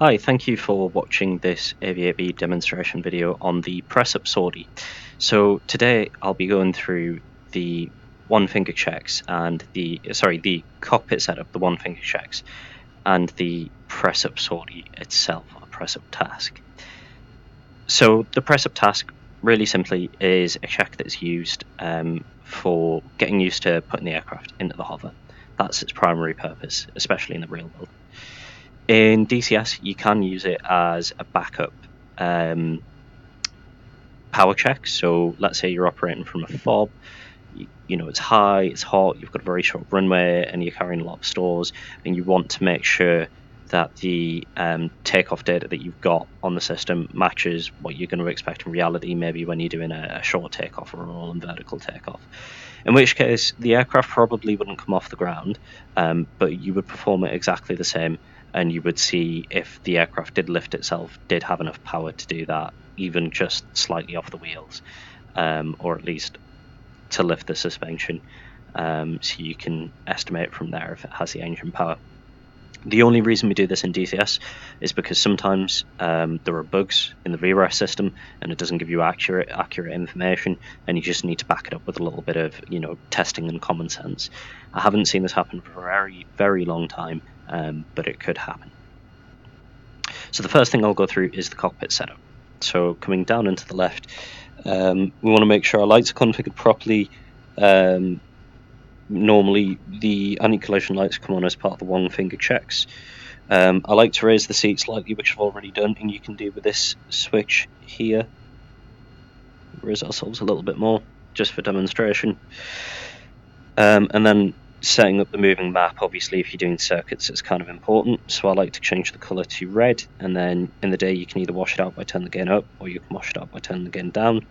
Hi, thank you for watching this AV-8B demonstration video on the press-up sortie. So today I'll be going through the one-finger checks and the cockpit setup, the one-finger checks, and the press-up sortie itself, or the press-up task. So the press-up task, really simply, is a check that's used for getting used to putting the aircraft into the hover. That's its primary purpose, especially in the real world. In DCS, you can use it as a backup power check. So let's say you're operating from a FOB, you know, it's high, it's hot, you've got a very short runway, and you're carrying a lot of stores, and you want to make sure that the takeoff data that you've got on the system matches what you're going to expect in reality, maybe when you're doing a short takeoff or a roll and vertical takeoff. In which case, the aircraft probably wouldn't come off the ground, but you would perform it exactly the same, and you would see if the aircraft did lift itself, did have enough power to do that, even just slightly off the wheels, or at least to lift the suspension, so you can estimate from there if it has the engine power. The only reason we do this in DCS is because sometimes there are bugs in the VREF system and it doesn't give you accurate information, and you just need to back it up with a little bit of testing and common sense. I haven't seen this happen for a very, very long time, but it could happen. So the first thing I'll go through is the cockpit setup. So coming down and to the left, we want to make sure our lights are configured properly. Normally the anti-collision lights come on as part of the one finger checks. I like to raise the seat slightly, which I've already done, and you can do with this switch here. Raise ourselves a little bit more, just for demonstration. And then setting up the moving map, obviously if you're doing circuits it's kind of important, so I like to change the colour to red, and then in the day you can either wash it out by turning the gain up, or you can wash it out by turning the gain down,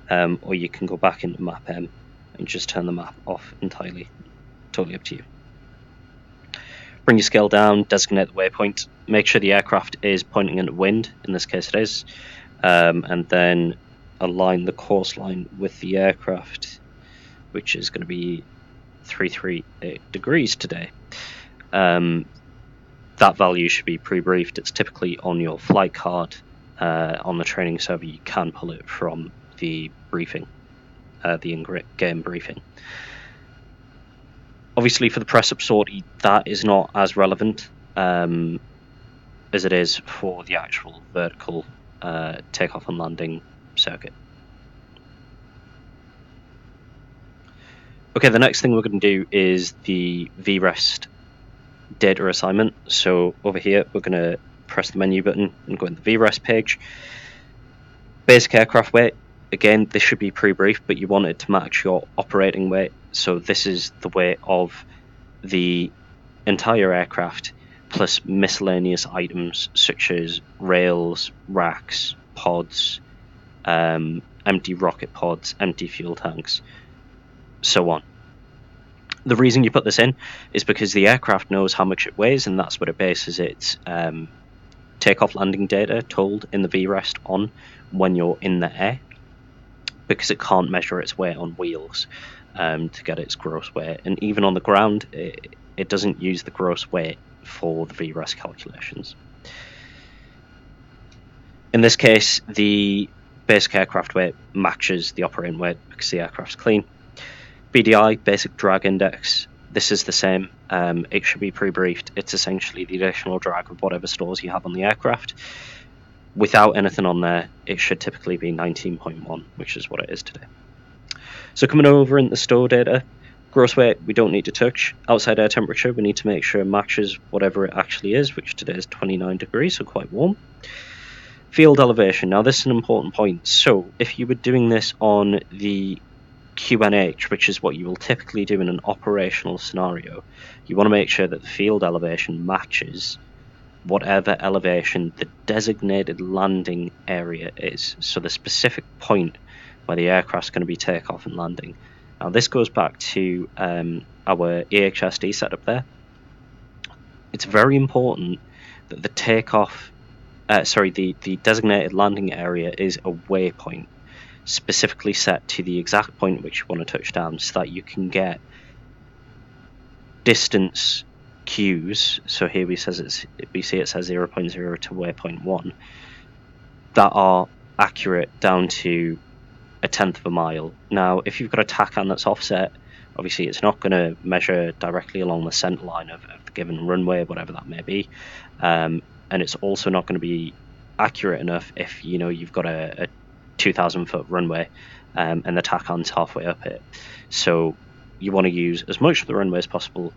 or you can go back into map M and just turn the map off entirely. Totally up to you. Bring your scale down, designate the waypoint, make sure the aircraft is pointing into wind, in this case it is, and then align the course line with the aircraft, which is going to be 338 degrees today. That value should be pre-briefed. It's typically on your flight card. On the training server you can pull it from the briefing, the in-game briefing. Obviously for the press-up sortie that is not as relevant as it is for the actual vertical takeoff and landing circuit. Okay, the next thing we're going to do is the VREST data assignment. So over here we're going to press the menu button and go in the VREST page. Basic aircraft weight, again this should be pre-briefed, but you want it to match your operating weight. So this is the weight of the entire aircraft plus miscellaneous items such as rails, racks, pods, empty rocket pods, empty fuel tanks, so on. The reason you put this in is because the aircraft knows how much it weighs, and that's what it bases its takeoff landing data told in the VREST on when you're in the air, because it can't measure its weight on wheels to get its gross weight, and even on the ground it doesn't use the gross weight for the VREST calculations. In this case, the basic aircraft weight matches the operating weight because the aircraft's clean. BDI, basic drag index, this is the same. It should be pre-briefed. It's essentially the additional drag of whatever stores you have on the aircraft. Without anything on there, it should typically be 19.1, which is what it is today. So coming over in the store data, gross weight we don't need to touch. Outside air temperature we need to make sure it matches whatever it actually is, which today is 29 degrees, so quite warm. Field elevation, now this is an important point. So if you were doing this on the QNH, which is what you will typically do in an operational scenario, you want to make sure that the field elevation matches whatever elevation the designated landing area is, so the specific point where the aircraft's going to be takeoff and landing. Now this goes back to our EHSD setup there. It's very important that the takeoff, the designated landing area is a waypoint, specifically set to the exact point which you want to touch down, so that you can get distance cues, so here we see it says 0.0 to waypoint 1, that are accurate down to a tenth of a mile. Now, if you've got a TACAN that's offset, obviously it's not going to measure directly along the centre line of the given runway, whatever that may be, and it's also not going to be accurate enough if you've got a 2,000 foot runway and the TACAN's halfway up it. So you want to use as much of the runway as possible,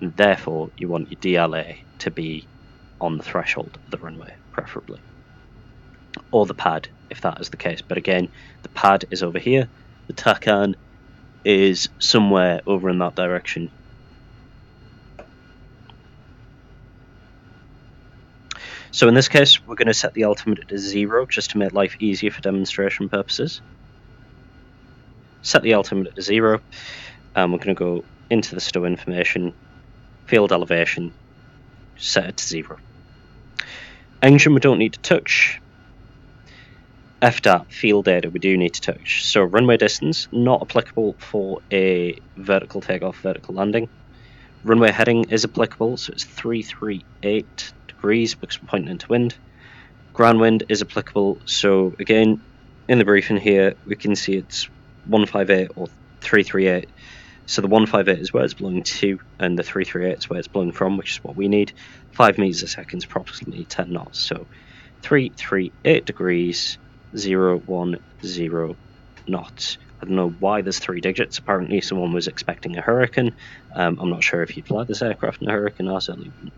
and therefore you want your DLA to be on the threshold of the runway, preferably, or the pad if that is the case. But again, the pad is over here, the TACAN is somewhere over in that direction. So in this case, we're going to set the altimeter to 0 just to make life easier for demonstration purposes. Set the altimeter to 0, and we're going to go into the stow information, field elevation, set it to 0. Engine we don't need to touch. FDAT, field data, we do need to touch. So runway distance, not applicable for a vertical takeoff, vertical landing. Runway heading is applicable, so it's 338 degrees because we're pointing into wind. Ground wind is applicable, so again, in the briefing here, we can see it's 158 or 338. So the 158 is where it's blowing to, and the 338 is where it's blowing from, which is what we need. 5 meters a second is approximately 10 knots. So 338 degrees, 010 knots. I don't know why there's 3 digits. Apparently someone was expecting a hurricane. I'm not sure if you'd fly this aircraft in a hurricane. I certainly wouldn't.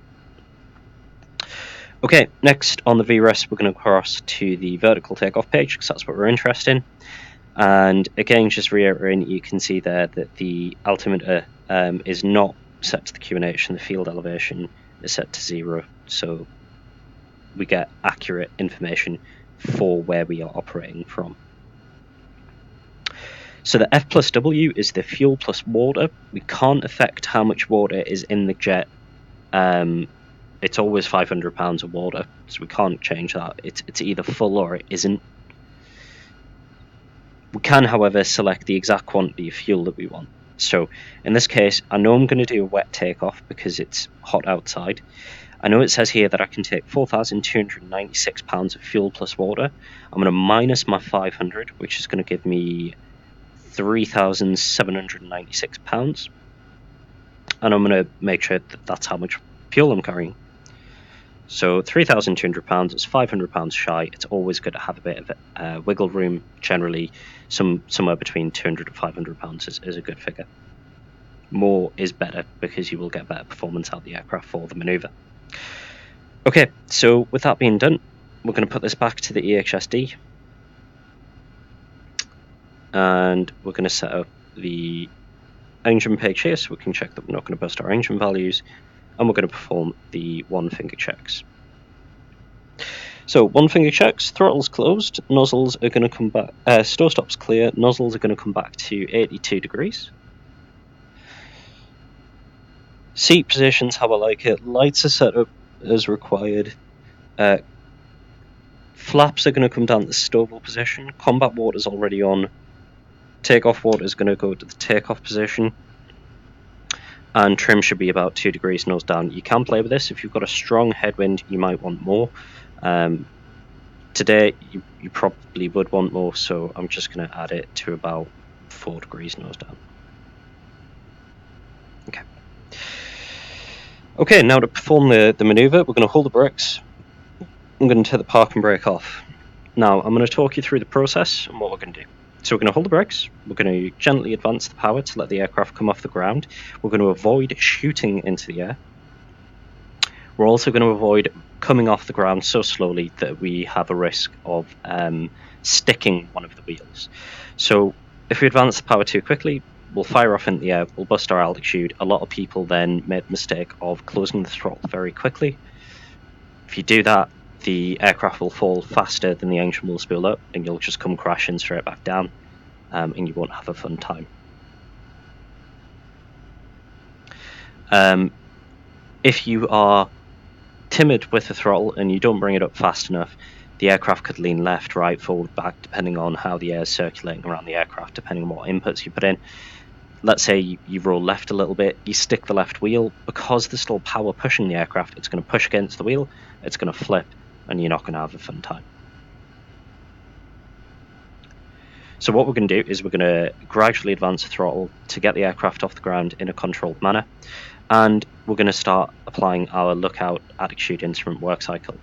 Okay, next on the VRES, we're going to cross to the vertical takeoff page because that's what we're interested in. And again, just reiterating, you can see there that the altimeter is not set to the QNH and the field elevation is set to 0. So we get accurate information for where we are operating from. So the F plus W is the fuel plus water. We can't affect how much water is in the jet. It's always 500 pounds of water, so we can't change that. It's either full or it isn't. We can, however, select the exact quantity of fuel that we want. So in this case, I know I'm going to do a wet takeoff because it's hot outside. I know it says here that I can take 4,296 pounds of fuel plus water. I'm going to minus my 500, which is going to give me 3,796 pounds. And I'm going to make sure that that's how much fuel I'm carrying. So 3,200 pounds is 500 pounds shy. It's always good to have a bit of wiggle room. Generally, somewhere between 200 and 500 pounds is a good figure. More is better because you will get better performance out of the aircraft for the manoeuvre. Okay, so with that being done, we're going to put this back to the EHSD. And we're going to set up the engine page here so we can check that we're not going to bust our engine values. And we're going to perform the one finger checks. So one finger checks, throttle's closed, nozzles are going to come back, stow stop's clear, nozzles are going to come back to 82 degrees. Seat positions how I like it, lights are set up as required. Flaps are going to come down to the stowable position, combat water's already on, takeoff water is going to go to the takeoff position. And trim should be about 2 degrees nose down. You can play with this. If you've got a strong headwind, you might want more. Today, you probably would want more, so I'm just going to add it to about 4 degrees nose down. Okay, now to perform the manoeuvre, we're going to hold the brakes. I'm going to take the park and brake off. Now, I'm going to talk you through the process and what we're going to do. So we're going to hold the brakes, we're going to gently advance the power to let the aircraft come off the ground. We're going to avoid shooting into the air. We're also going to avoid coming off the ground so slowly that we have a risk of sticking one of the wheels. So if we advance the power too quickly, we'll fire off into the air, we'll bust our altitude. A lot of people then made the mistake of closing the throttle very quickly. If you do that, the aircraft will fall faster than the engine will spool up, and you'll just come crashing straight back down, and you won't have a fun time. If you are timid with the throttle and you don't bring it up fast enough, the aircraft could lean left, right, forward, back, depending on how the air is circulating around the aircraft, depending on what inputs you put in. let's say you roll left a little bit, you stick the left wheel, because there's still power pushing the aircraft, it's going to push against the wheel, it's going to flip, and you're not going to have a fun time. So what we're going to do is we're going to gradually advance the throttle to get the aircraft off the ground in a controlled manner, and we're going to start applying our lookout attitude instrument work cycle.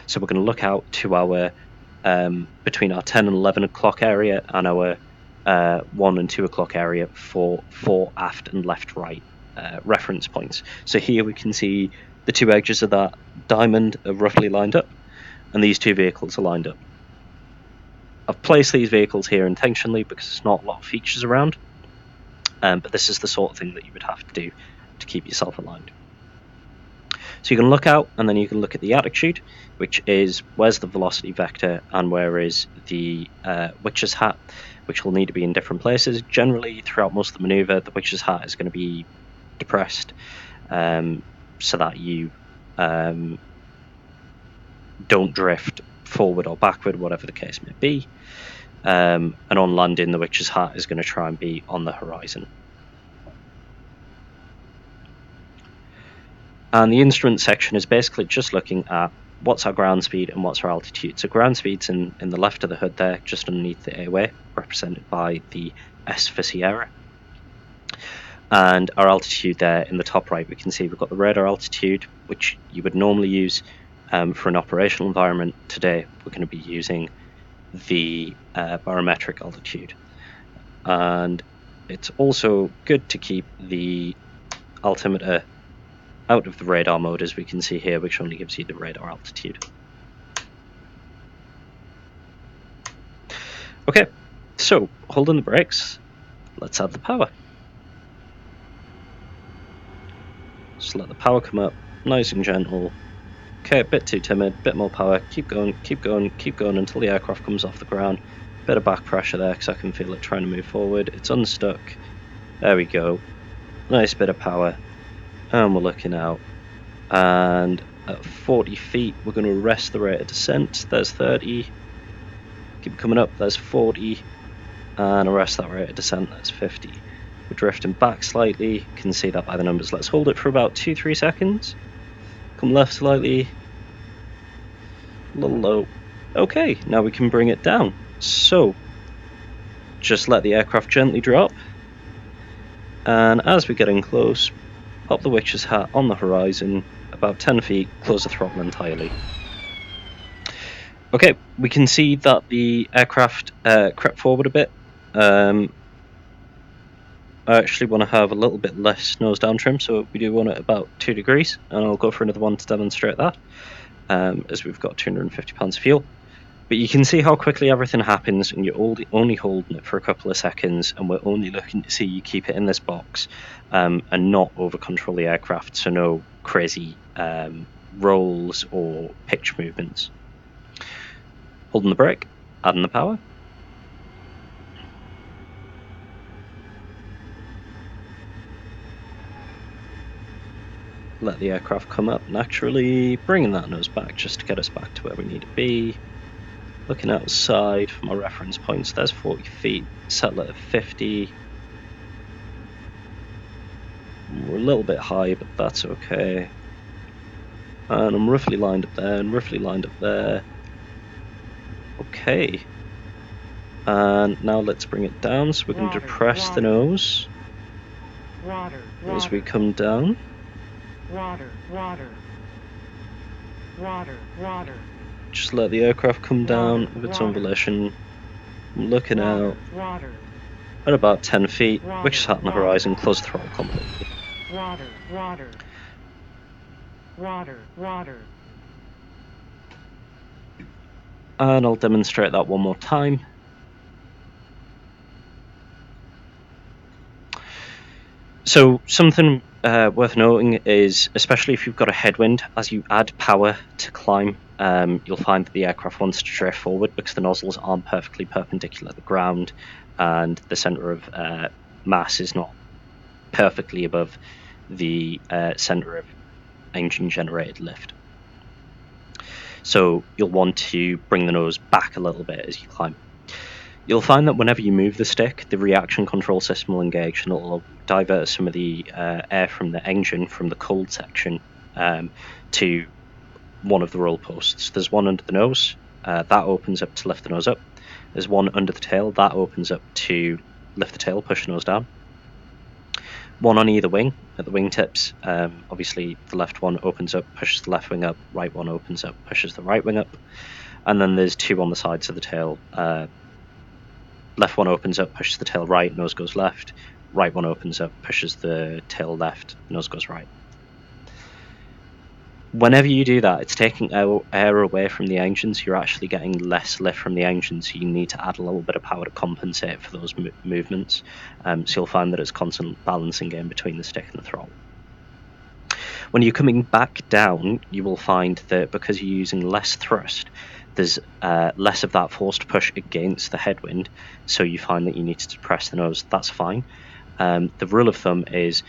So we're going to look out to our between our 10 and 11 o'clock area and our 1 and 2 o'clock area for fore, aft, and left, right reference points. So here we can see the two edges of that diamond are roughly lined up, and these two vehicles are lined up. I've placed these vehicles here intentionally because there's not a lot of features around, but this is the sort of thing that you would have to do to keep yourself aligned. So you can look out, and then you can look at the attitude, which is where's the velocity vector and where is the witch's hat, which will need to be in different places. Generally, throughout most of the maneuver, the witch's hat is going to be depressed so that you don't drift forward or backward, whatever the case may be. And on landing, the witch's hat is going to try and be on the horizon. And the instrument section is basically just looking at what's our ground speed and what's our altitude. So ground speed's in the left of the hood there, just underneath the airway, represented by the S for Sierra. And our altitude there in the top right, we can see we've got the radar altitude, which you would normally use for an operational environment. Today, we're going to be using the barometric altitude. And it's also good to keep the altimeter out of the radar mode, as we can see here, which only gives you the radar altitude. Okay, so holding the brakes, let's add the power. Just let the power come up, nice and gentle. Okay, a bit too timid, bit more power, keep going, keep going, keep going until the aircraft comes off the ground. Bit of back pressure there because I can feel it trying to move forward. It's unstuck. There we go. Nice bit of power. And we're looking out. And at 40 feet, we're going to arrest the rate of descent. There's 30. Keep coming up, there's 40. And arrest that rate of descent, that's 50. We're drifting back slightly, can see that by the numbers. Let's hold it for about 2-3 seconds. Come left slightly. A little low. Okay, now we can bring it down. So, just let the aircraft gently drop. And as we're getting close, pop the witch's hat on the horizon, about 10 feet, close the throttle entirely. Okay, we can see that the aircraft crept forward a bit. I actually want to have a little bit less nose down trim, so we do want it about 2 degrees, and I'll go for another one to demonstrate that, as we've got 250 pounds of fuel. But you can see how quickly everything happens, and you're only holding it for a couple of seconds, and we're only looking to see you keep it in this box and not over control the aircraft, so no crazy rolls or pitch movements. Holding the brake, adding the power. Let the aircraft come up naturally, bringing that nose back just to get us back to where we need to be. Looking outside for my reference points, there's 40 feet, settle at 50. We're a little bit high, but that's okay. And I'm roughly lined up there, and roughly lined up there. Okay. And now let's bring it down so we can depress the nose as we come down. Water. Just let the aircraft come down of its own volition. I'm looking out at about 10 feet, which is hat on the horizon, close the throttle completely. Water. And I'll demonstrate that one more time. So something worth noting is, especially if you've got a headwind, as you add power to climb, you'll find that the aircraft wants to drift forward because the nozzles aren't perfectly perpendicular to the ground and the center of mass is not perfectly above the center of engine generated lift. So you'll want to bring the nose back a little bit as you climb. You'll find that whenever you move the stick, the reaction control system will engage and it'll divert some of the air from the engine, from the cold section, to one of the roll posts. There's one under the nose, that opens up to lift the nose up. There's one under the tail, that opens up to lift the tail, push the nose down. One on either wing, at the wingtips. Obviously, the left one opens up, pushes the left wing up, right one opens up, pushes the right wing up. And then there's two on the sides of the tail. Left one opens up, pushes the tail right, nose goes left. Right one opens up, pushes the tail left, nose goes right. Whenever you do that, it's taking air away from the engines. You're actually getting less lift from the engine, so you need to add a little bit of power to compensate for those movements. So you'll find that it's constant balancing game between the stick and the throttle. When you're coming back down, you will find that because you're using less thrust, there's less of that forced push against the headwind, so you find that you need to depress the nose. That's fine. The rule of thumb is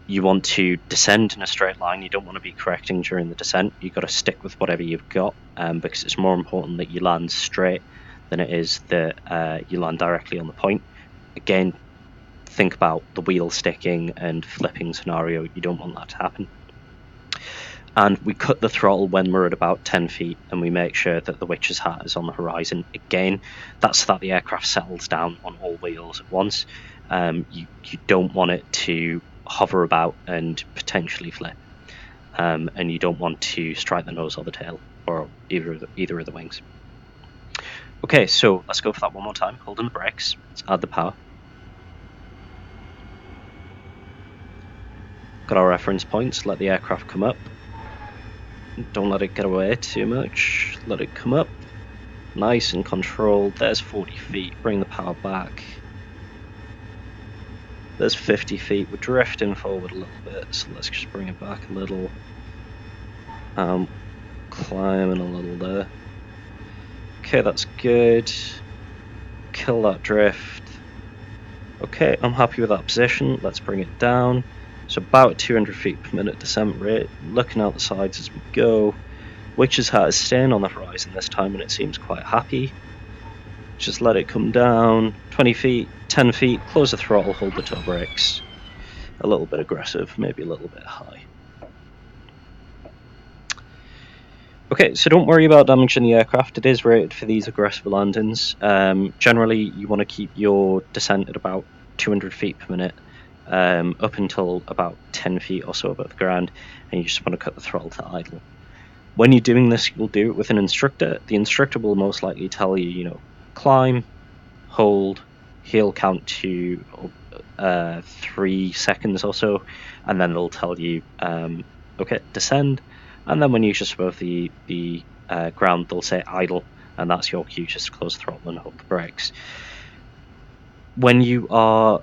you want to descend in a straight line. You don't want to be correcting during the descent. You've got to stick with whatever you've got, because it's more important that you land straight than it is that you land directly on the point. Again, think about the wheel sticking and flipping scenario. You don't want that to happen. And we cut the throttle when we're at about 10 feet, and we make sure that the witch's hat is on the horizon. Again, that's so that the aircraft settles down on all wheels at once. You don't want it to hover about and potentially flip, and you don't want to strike the nose or the tail, or either of the wings. Okay, so let's go for that one more time. Holding the brakes, let's add the power. Got our reference points, let the aircraft come up. Don't let it get away too much. Let it come up. Nice and controlled. There's 40 feet. Bring the power back. There's 50 feet. We're drifting forward a little bit, so let's just bring it back a little. Climbing a little there. Okay, that's good. Kill that drift. Okay, I'm happy with that position. Let's bring it down. So about 200 feet per minute descent rate. Looking out the sides as we go. Witch's hat is staying on the horizon this time, and it seems quite happy. Just let it come down. 20 feet, 10 feet, close the throttle, hold the toe brakes. A little bit aggressive, maybe a little bit high. Okay, so don't worry about damaging the aircraft. It is rated for these aggressive landings. Generally, you want to keep your descent at about 200 feet per minute, up until about 10 feet or so above the ground, and you just want to cut the throttle to idle. When you're doing this, you'll do it with an instructor. The instructor will most likely tell you, climb, hold, he'll count to 3 seconds or so, and then they'll tell you, okay, descend. And then when you're just above the ground, they'll say idle, and that's your cue just to close the throttle and hold the brakes. When you are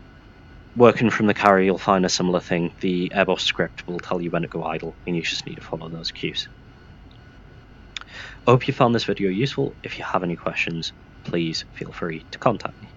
working from the carrier, you'll find a similar thing. The Airbus script will tell you when to go idle, and you just need to follow those cues. I hope you found this video useful. If you have any questions, please feel free to contact me.